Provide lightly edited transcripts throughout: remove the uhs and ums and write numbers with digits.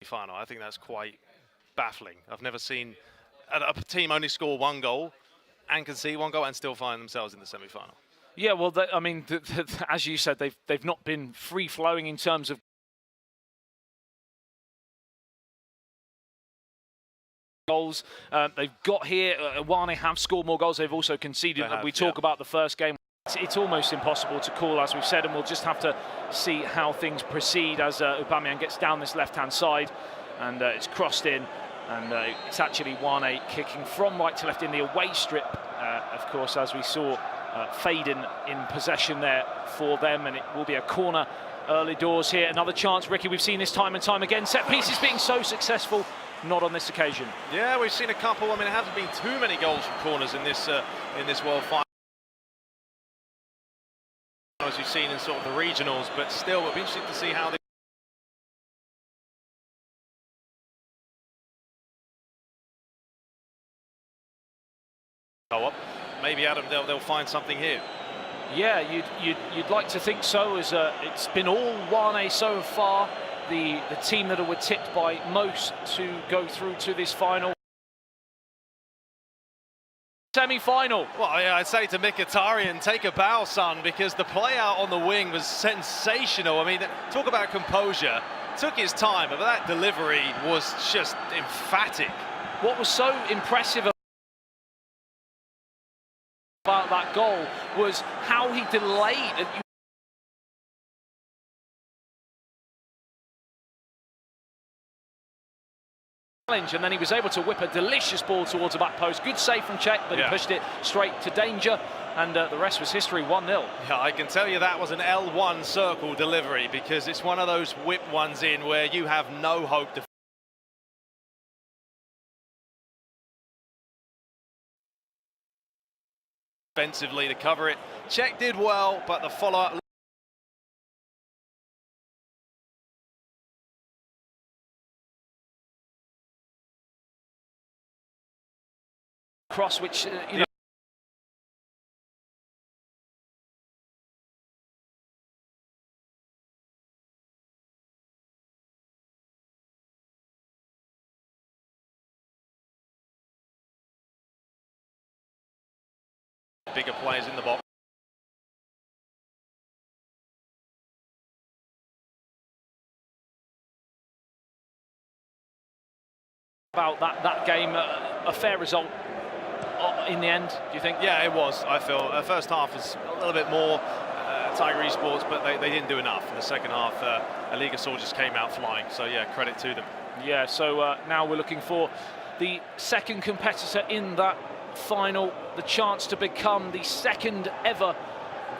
final. I think that's quite baffling. I've never seen a team only score one goal and concede one goal and still find themselves in the semi-final. Yeah, well, I mean, as you said, they've not been free-flowing in terms of goals. They've got here, WANI have scored more goals. They've also conceded. We talk about the first game. It's almost impossible to call, as we've said, and we'll just have to see how things proceed as Aubameyang gets down this left-hand side, and it's crossed in, and it's actually WANI kicking from right to left in the away strip, of course, as we saw Faden in possession there for them, and it will be a corner early doors here. Another chance, Ricky, we've seen this time and time again. Set pieces being so successful, not on this occasion. Yeah, we've seen a couple. I mean, it hasn't been too many goals from corners in this World Final, as you've seen in sort of the regionals, but still it'll be interesting to see how they go up. Maybe, Adam, they'll find something here. Yeah, you'd like to think so, as it's been all WANI so far, the team that were tipped by most to go through to this final. Semi-final. Well, yeah, I'd say to Mkhitaryan, take a bow, son, because the play out on the wing was sensational. I mean, talk about composure. Took his time, but that delivery was just emphatic. What was so impressive about that goal was how he delayed. And then he was able to whip a delicious ball towards the back post. Good save from Czech, but he pushed it straight to danger, and the rest was history. 1-0. Yeah, I can tell you that was an L1 circle delivery, because it's one of those whip ones in where you have no hope defensively to cover it. Czech did well, but the follow-up cross, which you know, bigger players in the box. About that game, a fair result in the end, do you think? Yeah, it was. I feel first half was a little bit more Tiger Esports, but they didn't do enough. In the second half, Liga Soldiers came out flying. So yeah, credit to them. Yeah. So now we're looking for the second competitor in that final, the chance to become the second ever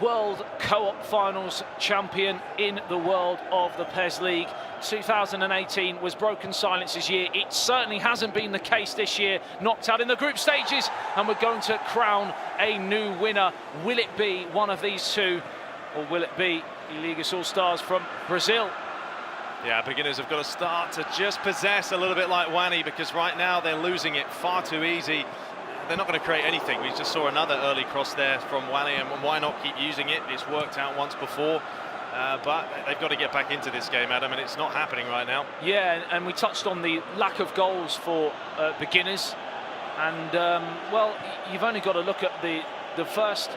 World Co-op Finals champion in the world of the PES League. 2018 was broken silence's year. It certainly hasn't been the case this year. Knocked out in the group stages, and we're going to crown a new winner. Will it be one of these two, or will it be Liga All-Stars from Brazil? Yeah, beginners have got to start to just possess a little bit like WANI, because right now they're losing it far too easy. They're not going to create anything. We just saw another early cross there from WANI, and why not keep using it? It's worked out once before, but they've got to get back into this game, Adam, and it's not happening right now. Yeah, and we touched on the lack of goals for beginners, and well, you've only got to look at the first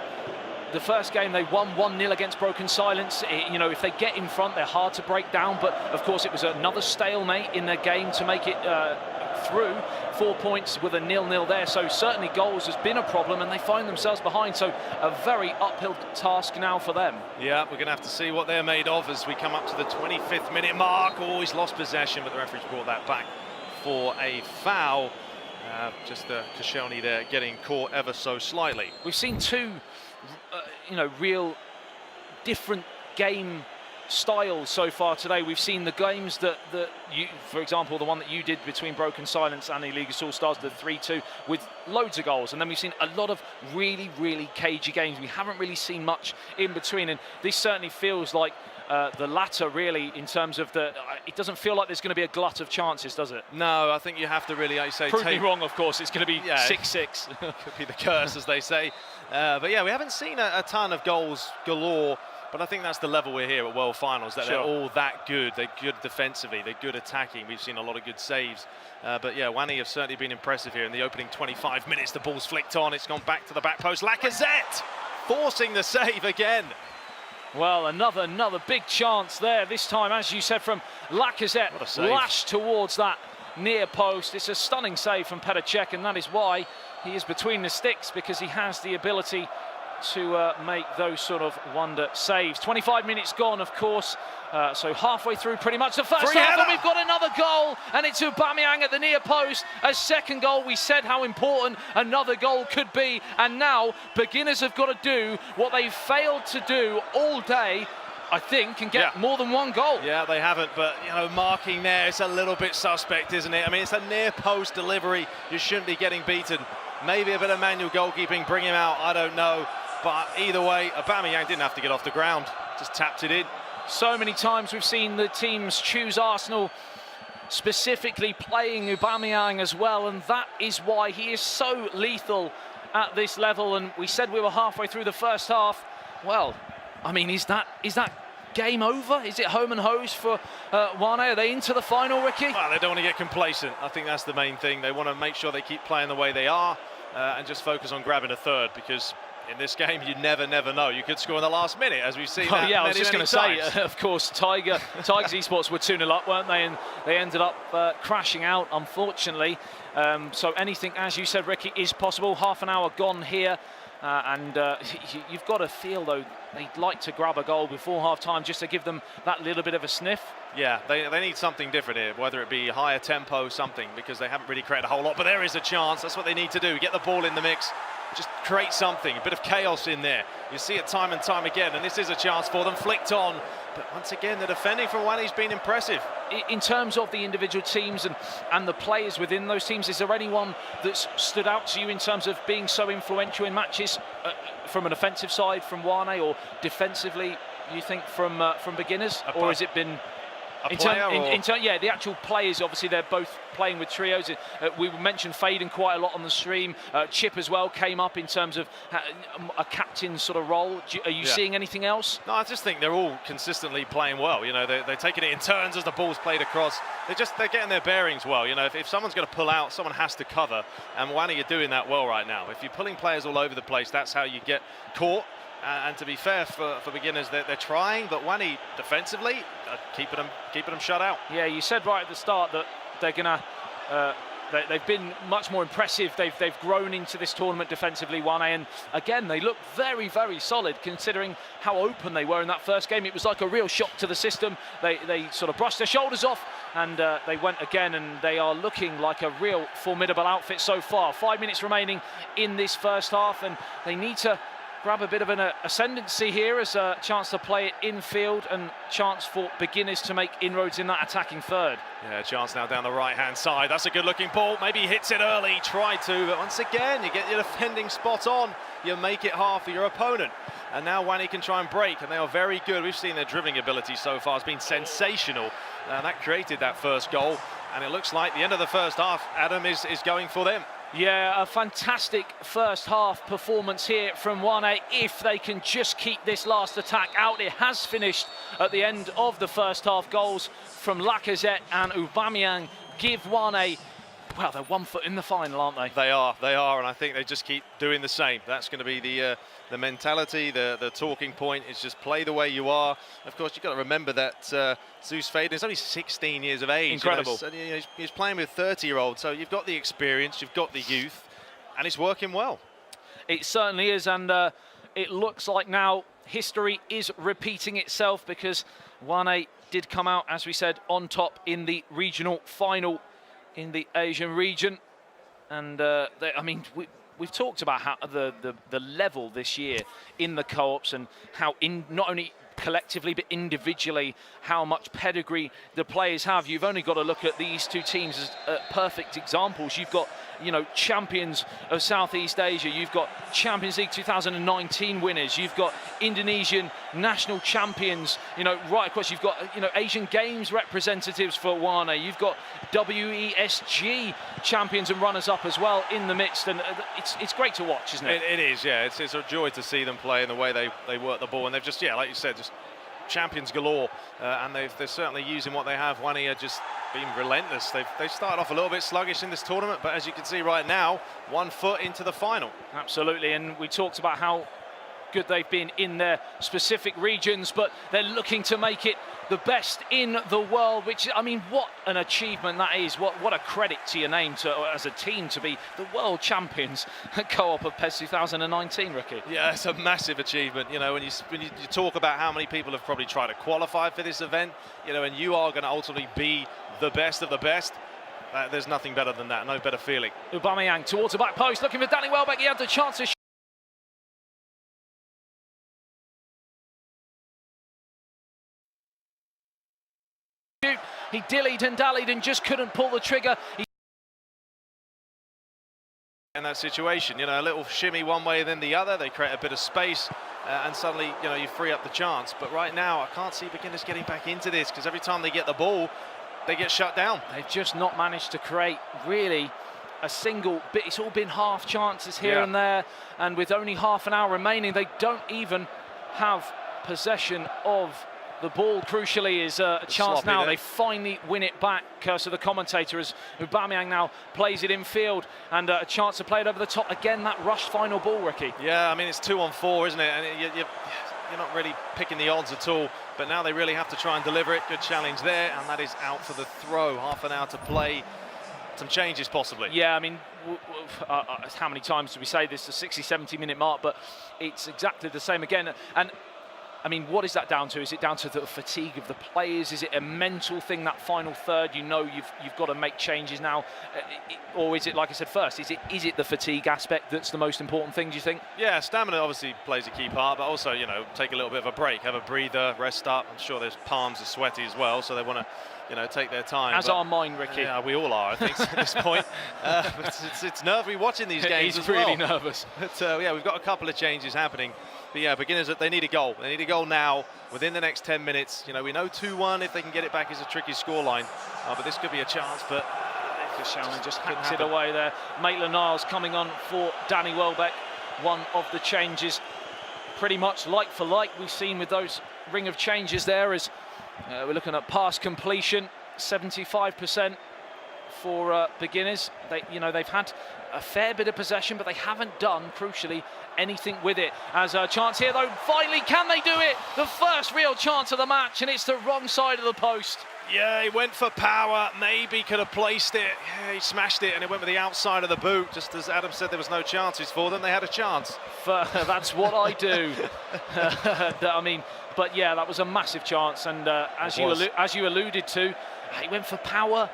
game. They won 1-0 against Broken Silence. You know, if they get in front, they're hard to break down, but of course it was another stalemate in their game to make it through. 4 points with a 0-0 there, so certainly goals has been a problem, and they find themselves behind, so a very uphill task now for them. Yeah, we're going to have to see what they're made of as we come up to the 25th minute mark. Oh, he's lost possession, but the referee's brought that back for a foul. Just Koscielny there getting caught ever so slightly. We've seen two you know, real different game styles so far today. We've seen the games that you, for example, the one that you did between Broken Silence and the Liga All-Stars, the 3-2, with loads of goals, and then we've seen a lot of really cagey games. We haven't really seen much in between, and this certainly feels like the latter, really, in terms of it doesn't feel like there's going to be a glut of chances, does it? No, I think you have to really, like you say, prove me wrong, of course. It's going to be 6-6. Could be the curse, as they say. But yeah, we haven't seen a ton of goals galore But I think that's the level we're here at World Finals, that they're all that good. They're good defensively, they're good attacking. We've seen a lot of good saves. But yeah, WANI have certainly been impressive here. In the opening 25 minutes, the ball's flicked on. It's gone back to the back post. Lacazette forcing the save again. Well, another big chance there. This time, as you said, from Lacazette, lashed towards that near post. It's a stunning save from Petr Cech, and that is why he is between the sticks, because he has the ability to make those sort of wonder saves. 25 minutes gone, of course, so halfway through pretty much the first half, and we've got another goal, and it's Aubameyang at the near post. A second goal. We said how important another goal could be, and now beginners have got to do what they've failed to do all day, I think, and get more than one goal. Yeah, they haven't, but, you know, marking there, it's a little bit suspect, isn't it? I mean, it's a near post delivery. You shouldn't be getting beaten. Maybe a bit of manual goalkeeping, bring him out, I don't know. But either way, Aubameyang didn't have to get off the ground, just tapped it in. So many times we've seen the teams choose Arsenal, specifically playing Aubameyang as well, and that is why he is so lethal at this level. And we said we were halfway through the first half. Well, I mean, is that game over? Is it home and hose for WANI? Are they into the final, Ricky? Well, they don't want to get complacent. I think that's the main thing. They want to make sure they keep playing the way they are and just focus on grabbing a third, because in this game, you never know. You could score in the last minute, as we've seen. I was just going to say, of course, Tigers Esports were 2-0 up, weren't they? And they ended up crashing out, unfortunately. So anything, as you said, Ricky, is possible. Half an hour gone here. And you've got to feel, though, they'd like to grab a goal before half-time just to give them that little bit of a sniff. Yeah, they need something different here, whether it be higher tempo, something, because they haven't really created a whole lot. But there is a chance. That's what they need to do. Get the ball in the mix. Just create something, a bit of chaos in there. You see it time and time again, and this is a chance for them. Flicked on. But once again, the defending from WANI's been impressive. In terms of the individual teams and the players within those teams, is there anyone that's stood out to you in terms of being so influential in matches from an offensive side from WANI, or defensively, you think, from beginners? Or has it been... Yeah, the actual players, obviously, they're both playing with trios. We mentioned Faden quite a lot on the stream. Chip as well came up in terms of a captain sort of role. Are you seeing anything else? No, I just think they're all consistently playing well. You know, they're taking it in turns as the ball's played across. They're getting their bearings well. You know, if someone's going to pull out, someone has to cover. And WANI are doing that well right now. If you're pulling players all over the place, that's how you get caught. And to be fair, for beginners, they're trying, but WANI defensively keeping them shut out. Yeah, you said right at the start that they're gonna. They've been much more impressive. They've grown into this tournament defensively, WANI, and again they look very solid considering how open they were in that first game. It was like a real shock to the system. They sort of brushed their shoulders off, and they went again, and they are looking like a real formidable outfit so far. 5 minutes remaining in this first half, and they need to grab a bit of an ascendancy here as a chance to play it infield and chance for beginners to make inroads in that attacking third. Yeah, chance now down the right-hand side. That's a good-looking ball. Maybe he hits it early, tried to, but once again, you get your defending spot on. You make it hard for your opponent. And now WANI can try and break, and they are very good. We've seen their dribbling ability so far has been sensational. That created that first goal, and it looks like the end of the first half, Adam, is going for them. Yeah, a fantastic first half performance here from WANI. If they can just keep this last attack out, it has finished at the end of the first half. Goals from Lacazette and Aubameyang give WANI, well, they're 1 foot in the final, aren't they? They are, and I think they just keep doing the same. That's going to be the mentality, the talking point is just play the way you are. Of course, you've got to remember that Zeus Faden is only 16 years of age. Incredible. You know, he's playing with 30-year-olds, so you've got the experience, you've got the youth, and it's working well. It certainly is, and it looks like now history is repeating itself, because WANI did come out, as we said, on top in the regional final in the Asian region. And I mean, we've talked about how the level this year in the co-ops, and how not only collectively but individually how much pedigree the players have. You've only got to look at these two teams as perfect examples. You've got, you know, champions of Southeast Asia, you've got Champions League 2019 winners, you've got Indonesian national champions, you know, right across. You've got, you know, Asian Games representatives for WANI, you've got WESG champions and runners-up as well in the midst, and it's great to watch, isn't it? It is, yeah. It's a joy to see them play in the way they work the ball, and they've just, yeah, like you said, just champions galore, and they're certainly using what they have. WANI are just being relentless. They've started off a little bit sluggish in this tournament, but as you can see right now, 1 foot into the final. Absolutely, and we talked about how good they've been in their specific regions, but they're looking to make it the best in the world, which, I mean, what an achievement that is. What a credit to your name as a team to be the world champions at co-op of PES 2019, Ricky. Yeah, it's a massive achievement. You know, when you talk about how many people have probably tried to qualify for this event, you know, and you are going to ultimately be the best of the best, there's nothing better than that, no better feeling. Aubameyang towards the back post, looking for Danny Welbeck. He had the chance to he dillied and dallied and just couldn't pull the trigger. In that situation, you know, a little shimmy one way then the other, they create a bit of space, and suddenly, you know, you free up the chance. But right now, I can't see beginners getting back into this, because every time they get the ball, they get shut down. They've just not managed to create really a single bit. It's all been half chances here and there, and with only half an hour remaining, they don't even have possession of the ball. Crucially is a chance now. They finally win it back, so the commentator, as Aubameyang now plays it in field, and a chance to play it over the top. Again, that rushed final ball, Ricky. Yeah, I mean, it's 2-on-4, isn't it? And you're not really picking the odds at all, but now they really have to try and deliver it. Good challenge there, and that is out for the throw. Half an hour to play. Some changes possibly. Yeah, I mean, how many times do we say this? The 60-70 minute mark, but it's exactly the same again. And I mean, what is that down to? Is it down to the fatigue of the players? Is it a mental thing, that final third? You know you've got to make changes now, or is it, like I said first, is it the fatigue aspect that's the most important thing, do you think? Yeah, stamina obviously plays a key part, but also, you know, take a little bit of a break, have a breather, rest up. I'm sure their palms are sweaty as well, so they want to, you know, take their time. As are mine, Ricky. Yeah, we all are, I think, at this point. But it's nervy watching these games. He's really nervous. But yeah, we've got a couple of changes happening. But yeah, beginners, they need a goal. They need a goal now, within the next 10 minutes. You know, we know 2-1, if they can get it back, is a tricky scoreline. But this could be a chance, but just kicked it away there. Maitland-Niles coming on for Danny Welbeck. One of the changes, pretty much like for like, we've seen with those ring of changes there, as we're looking at pass completion, 75% for beginners. They've had a fair bit of possession, but they haven't done, crucially, anything with it. As a chance here, though, finally, can they do it? The first real chance of the match, and it's the wrong side of the post. Yeah, he went for power, maybe could have placed it. Yeah, he smashed it, and it went with the outside of the boot. Just as Adam said, there was no chances for them. They had a chance. That's what I do. I mean, but yeah, that was a massive chance, and as you alluded to, he went for power.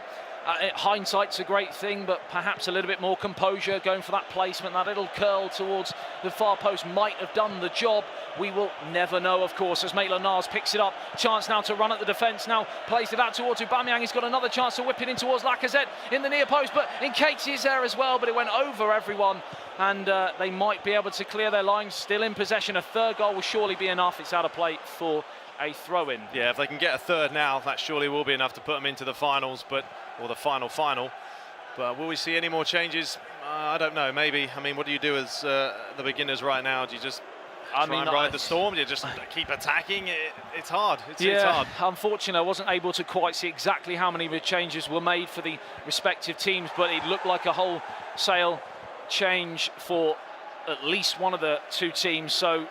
Hindsight's a great thing, but perhaps a little bit more composure, going for that placement. That little curl towards the far post might have done the job. We will never know, of course, as Maitland-Niles picks it up. Chance now to run at the defence, now plays it out towards Aubameyang. He's got another chance to whip it in towards Lacazette in the near post, but Nketiah is there as well, but it went over everyone, and they might be able to clear their lines. Still in possession. A third goal will surely be enough. It's out of play for a throw-in. Yeah, if they can get a third now, that surely will be enough to put them into the finals, or the final. But will we see any more changes? I don't know, maybe. I mean, what do you do as the beginners right now? Do you just try and ride the storm? Do you just keep attacking? It's hard. It's hard. Unfortunately, I wasn't able to quite see exactly how many changes were made for the respective teams, but it looked like a wholesale change for at least one of the two teams. So,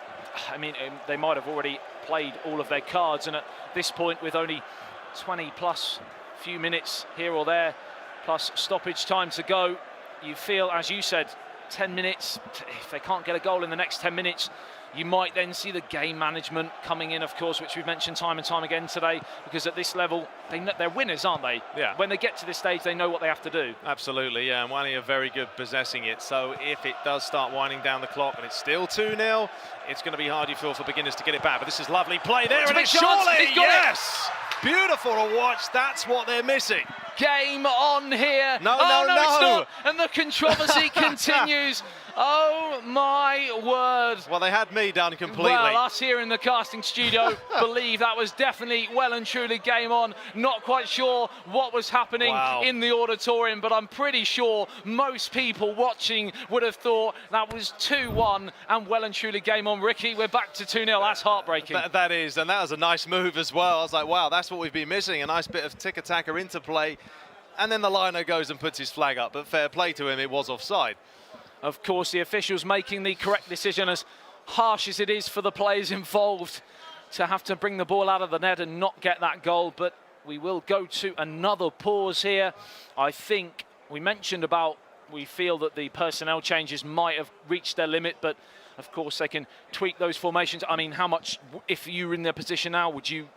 I mean, they might have already played all of their cards, and at this point, with only 20 plus few minutes here or there, plus stoppage time to go, you feel, as you said, 10 minutes, if they can't get a goal in the next 10 minutes, you might then see the game management coming in, of course, which we've mentioned time and time again today, because at this level, they're winners, aren't they? Yeah. When they get to this stage, they know what they have to do. Absolutely, yeah, and WANI are very good possessing it, so if it does start winding down the clock and it's still 2-0, it's going to be hard, you feel, for beginners to get it back, but this is lovely play there, and it's surely, yes! Beautiful to watch, that's what they're missing. Game on here. No, it's not. And the controversy continues Oh my word. Well, they had me done completely. Well, us here in the casting studio believe that was definitely well and truly game on. Not quite sure what was happening in the auditorium, but I'm pretty sure most people watching would have thought that was 2-1 and well and truly game on. Ricky, we're back to 2-0. That's heartbreaking. That is, and that was a nice move as well. I was like, wow, that's what we've been missing, a nice bit of tick-attacker interplay. And then the liner goes and puts his flag up, but fair play to him, it was offside. Of course, the officials making the correct decision, as harsh as it is for the players involved to have to bring the ball out of the net and not get that goal. But we will go to another pause here. I think we mentioned about we feel that the personnel changes might have reached their limit, but of course they can tweak those formations. I mean, how much, if you were in their position now, would you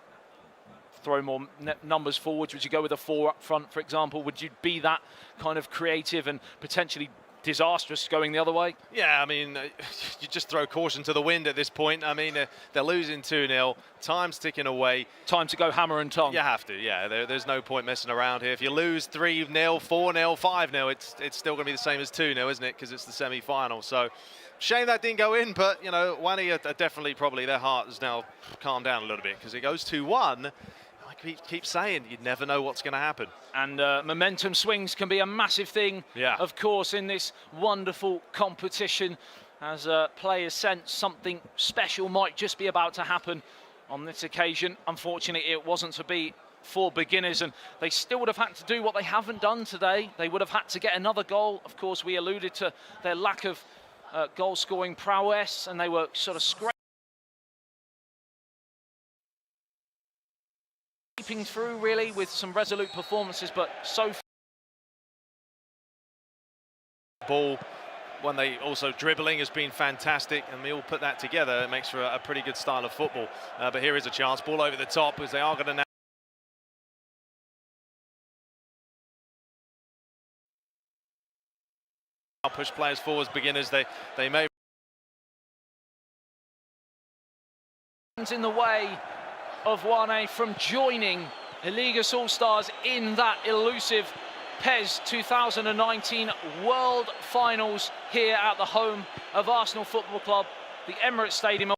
throw more numbers forwards? Would you go with a 4 up front, for example? Would you be that kind of creative and potentially disastrous going the other way? Yeah, I mean, you just throw caution to the wind at this point. I mean, they're losing 2-0, time's ticking away. Time to go hammer and tongue. You have to, yeah. There's no point messing around here. If you lose 3-0, 4-0, 5-0, it's still going to be the same as 2-0, isn't it? Because it's the semi-final. So, shame that didn't go in, but, you know, WANI are definitely probably their heart has now calmed down a little bit because it goes 2-1. I keep saying you never know what's going to happen. And momentum swings can be a massive thing, of course, in this wonderful competition, as players sense something special might just be about to happen on this occasion. Unfortunately, it wasn't to be for beginners, and they still would have had to do what they haven't done today. They would have had to get another goal. Of course, we alluded to their lack of goal-scoring prowess, and they were sort of scraping through really with some resolute performances, but so ball when they also dribbling has been fantastic, and we all put that together, it makes for a pretty good style of football. But here is a chance, ball over the top, as they are going to now push players forwards. Beginners, they may in the way of WANI from joining Eligas All-Stars in that elusive PES 2019 World Finals here at the home of Arsenal Football Club, the Emirates Stadium.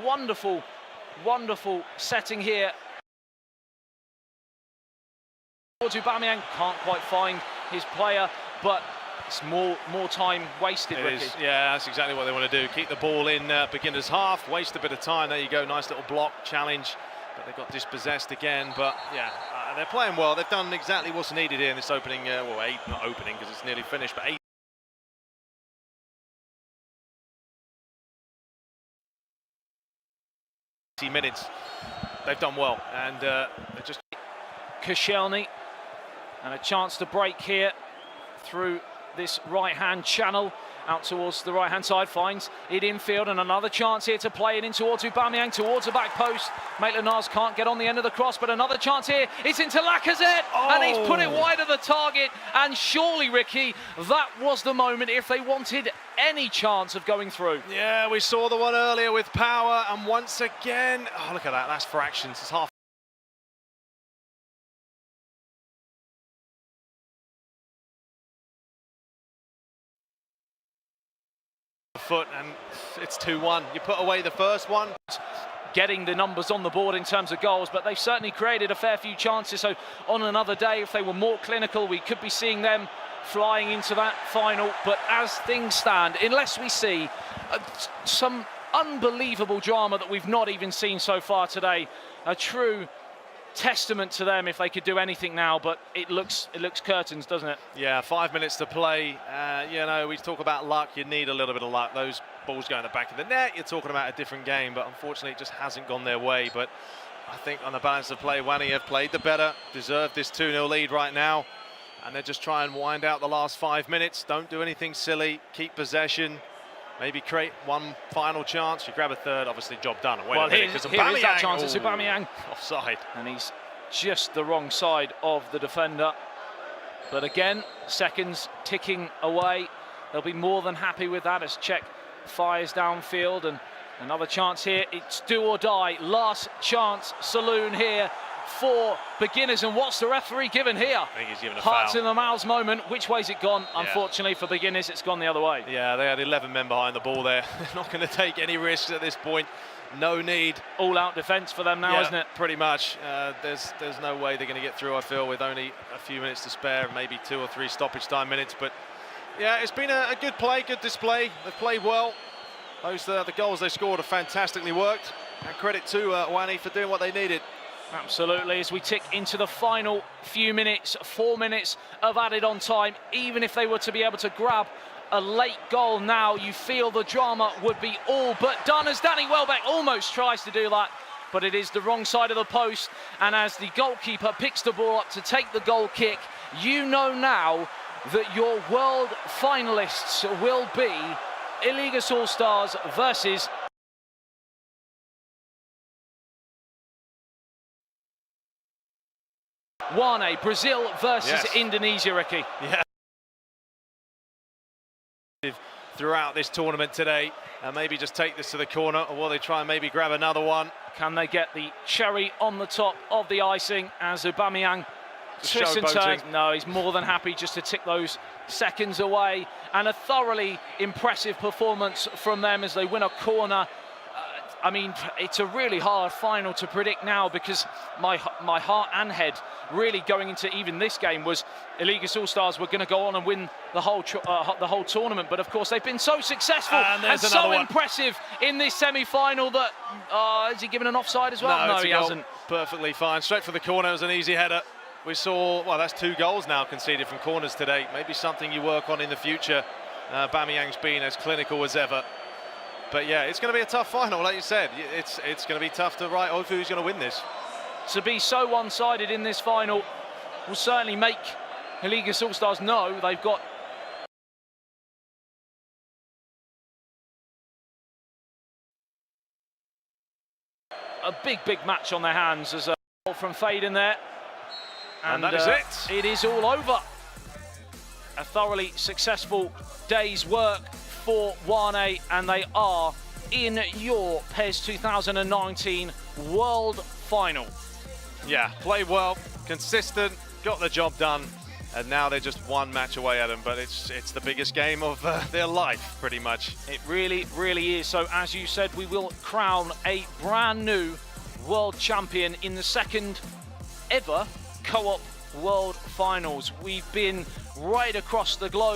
Wonderful, wonderful setting here. Aubameyang can't quite find his player, but it's more time wasted, Ricky. Yeah, that's exactly what they want to do. Keep the ball in beginner's half, waste a bit of time. There you go, nice little block challenge. But they got dispossessed again. But yeah, they're playing well. They've done exactly what's needed here in this opening, not opening because it's nearly finished, but 80 minutes. They've done well, and they're just... Koscielny, and a chance to break here through this right-hand channel out towards the right-hand side, finds it infield, and another chance here to play it in towards Aubameyang, towards the back post. Maitland-Niles can't get on the end of the cross, but another chance here. It's into Lacazette, and he's put it wide of the target. And surely, Ricky, that was the moment if they wanted any chance of going through. Yeah, we saw the one earlier with power, and once again, oh, look at that, that's fractions. It's half. Foot, and it's 2-1. You put away the first one. Getting the numbers on the board in terms of goals, but they've certainly created a fair few chances. So on another day, if they were more clinical, we could be seeing them flying into that final. But as things stand, unless we see some unbelievable drama that we've not even seen so far today, a true testament to them if they could do anything now, but it looks curtains, doesn't it? Yeah, 5 minutes to play. You know, we talk about luck. You need a little bit of luck. Those balls go in the back of the net. You're talking about a different game, but unfortunately it just hasn't gone their way. But I think on the balance of play, WANI have played the better, deserve this 2-0 lead right now, and they're just trying to wind out the last 5 minutes. Don't do anything silly. Keep possession. Maybe create one final chance. You grab a third, obviously job done. Wait a minute, because here is that chance. It's Aubameyang. Offside. And he's just the wrong side of the defender. But again, seconds ticking away. They'll be more than happy with that as Czech fires downfield. And another chance here. It's do or die. Last chance saloon here for beginners. And what's the referee given here? I think he's given a Hearts foul. in the mouths moment. Which way's it gone? Yeah. Unfortunately for beginners, it's gone the other way. Yeah, they had 11 men behind the ball there. They're not going to take any risks at this point. No need. All-out defence for them now, isn't it? Pretty much. There's no way they're going to get through, I feel, with only a few minutes to spare, maybe 2 or 3 stoppage time minutes. But yeah, it's been a good play, good display. They've played well. The goals they scored have fantastically worked. And credit to WANI for doing what they needed. Absolutely, as we tick into the final few minutes, 4 minutes of added on time, even if they were to be able to grab a late goal now, you feel the drama would be all but done, as Danny Welbeck almost tries to do that, but it is the wrong side of the post. And as the goalkeeper picks the ball up to take the goal kick, you know now that your world finalists will be Illegas All-Stars versus WANI, Brazil versus Indonesia, Ricky. Yeah. Throughout this tournament today, and maybe just take this to the corner, or will they try and maybe grab another one? Can they get the cherry on the top of the icing as Aubameyang twists and turns? No, he's more than happy just to tick those seconds away. And a thoroughly impressive performance from them as they win a corner. I mean, it's a really hard final to predict now, because my heart and head really going into even this game was Illegas All-Stars were going to go on and win the whole tournament. But of course, they've been so successful and so impressive in this semi-final that is he given an offside as well? No, he hasn't. Perfectly fine. Straight for the corner. It was an easy header. We saw, well, that's 2 goals now conceded from corners today. Maybe something you work on in the future. Aubameyang's been as clinical as ever. But yeah, it's going to be a tough final, like you said. It's going to be tough to write off who's going to win this. To be so one-sided in this final will certainly make Illegas All-Stars know they've got a big match on their hands. As a goal from Fade in there. And that is it. It is all over. A thoroughly successful day's work for WANI, and they are in your PES 2019 World Final. Yeah, played well, consistent, got the job done, and now they're just 1 match away, Adam, but it's the biggest game of their life, pretty much. It really is. So as you said, we will crown a brand new world champion in the 2nd ever Co-op World Finals. We've been right across the globe.